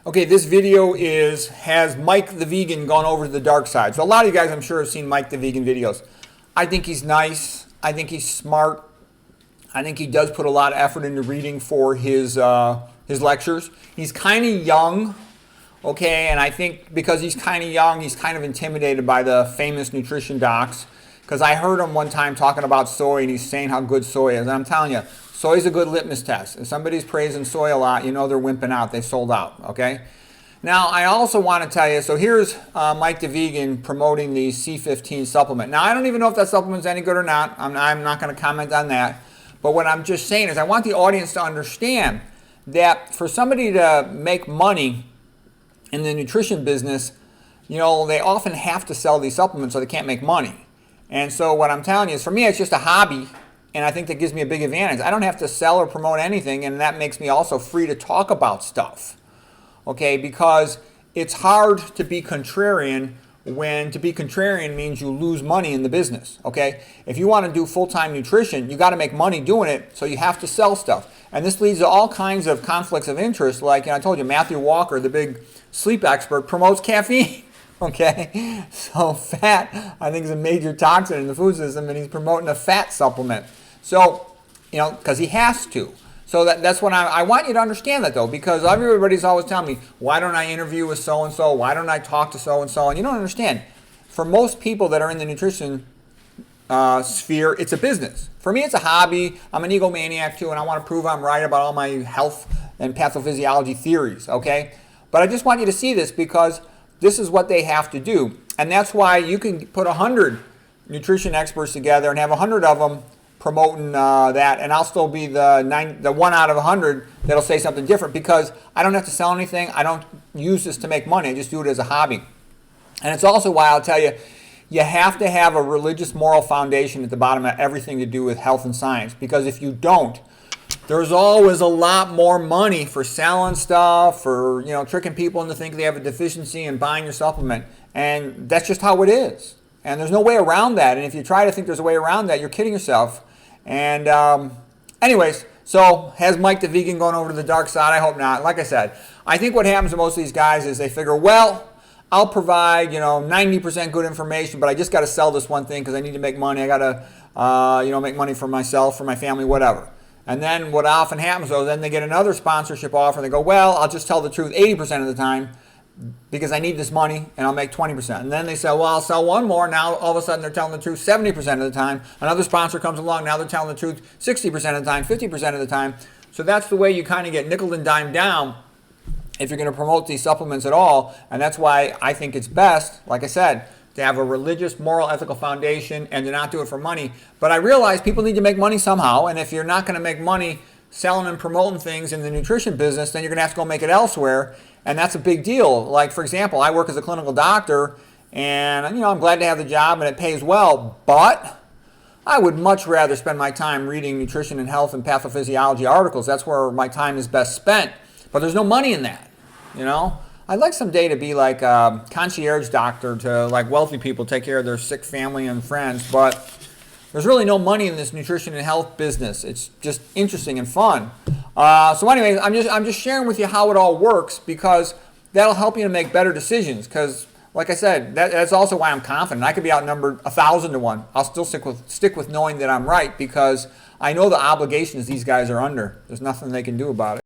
Okay, this video has Mike the Vegan gone over to the dark side. So a lot of you guys, I'm sure, have seen Mike the Vegan videos. I think he's nice. I think he's smart. I think he does put a lot of effort into reading for his lectures. He's kind of young, okay, and I think because he's kind of young, he's kind of intimidated by the famous nutrition docs. Because I heard him one time talking about soy, and he's saying how good soy is. And I'm telling you, soy is a good litmus test. If somebody's praising soy a lot, you know they're wimping out. They sold out, okay? Now, I also want to tell you, so here's Mike the Vegan promoting the C15 supplement. Now, I don't even know if that supplement's any good or not. I'm not going to comment on that. But what I'm just saying is I want the audience to understand that for somebody to make money in the nutrition business, you know, they often have to sell these supplements or they can't make money. And so what I'm telling you is, for me, it's just a hobby, and I think that gives me a big advantage. I don't have to sell or promote anything, and that makes me also free to talk about stuff, okay? Because it's hard to be contrarian when to be contrarian means you lose money in the business, okay? If you want to do full-time nutrition, you got to make money doing it, so you have to sell stuff. And this leads to all kinds of conflicts of interest, like, I told you, Matthew Walker, the big sleep expert, promotes caffeine. Okay, so fat, I think, is a major toxin in the food system, and he's promoting a fat supplement. So, you know, because he has to. So that's what I want you to understand that, though, because everybody's always telling me, why don't I interview with so-and-so? Why don't I talk to so-and-so? And you don't understand. For most people that are in the nutrition sphere, it's a business. For me, it's a hobby. I'm an egomaniac, too, and I want to prove I'm right about all my health and pathophysiology theories, okay? But I just want you to see this because this is what they have to do. And that's why you can put 100 nutrition experts together and have 100 of them promoting that, and I'll still be the one out of 100 that'll say something different, because I don't have to sell anything. I don't use this to make money. I just do it as a hobby. And it's also why I'll tell you, you have to have a religious moral foundation at the bottom of everything to do with health and science, because if you don't, there's always a lot more money for selling stuff, for, you know, tricking people into thinking they have a deficiency and buying your supplement. And that's just how it is. And there's no way around that. And if you try to think there's a way around that, you're kidding yourself. And anyways, so has Mike the Vegan gone over to the dark side? I hope not. Like I said, I think what happens to most of these guys is they figure, well, I'll provide, you know, 90% good information, but I just got to sell this one thing because I need to make money. I got to, you know, make money for myself, for my family, whatever. And then what often happens, though, then they get another sponsorship offer and they go, well, I'll just tell the truth 80% of the time because I need this money and I'll make 20%. And then they say, well, I'll sell one more. Now all of a sudden they're telling the truth 70% of the time. Another sponsor comes along. Now they're telling the truth 60% of the time, 50% of the time. So that's the way you kind of get nickel and dime down if you're going to promote these supplements at all. And that's why I think it's best, like I said, to have a religious, moral, ethical foundation and to not do it for money. But I realize people need to make money somehow, and if you're not going to make money selling and promoting things in the nutrition business, then you're going to have to go make it elsewhere, and that's a big deal. Like, for example, I work as a clinical doctor, and, you know, I'm glad to have the job and it pays well, but I would much rather spend my time reading nutrition and health and pathophysiology articles. That's where my time is best spent. But there's no money in that, you know? I'd like someday to be like a concierge doctor to, like, wealthy people, take care of their sick family and friends, but there's really no money in this nutrition and health business. It's just interesting and fun. So anyways, I'm just sharing with you how it all works, because that'll help you to make better decisions, because like I said, that's also why I'm confident. I could be outnumbered 1,000 to 1. I'll still stick with knowing that I'm right, because I know the obligations these guys are under. There's nothing they can do about it.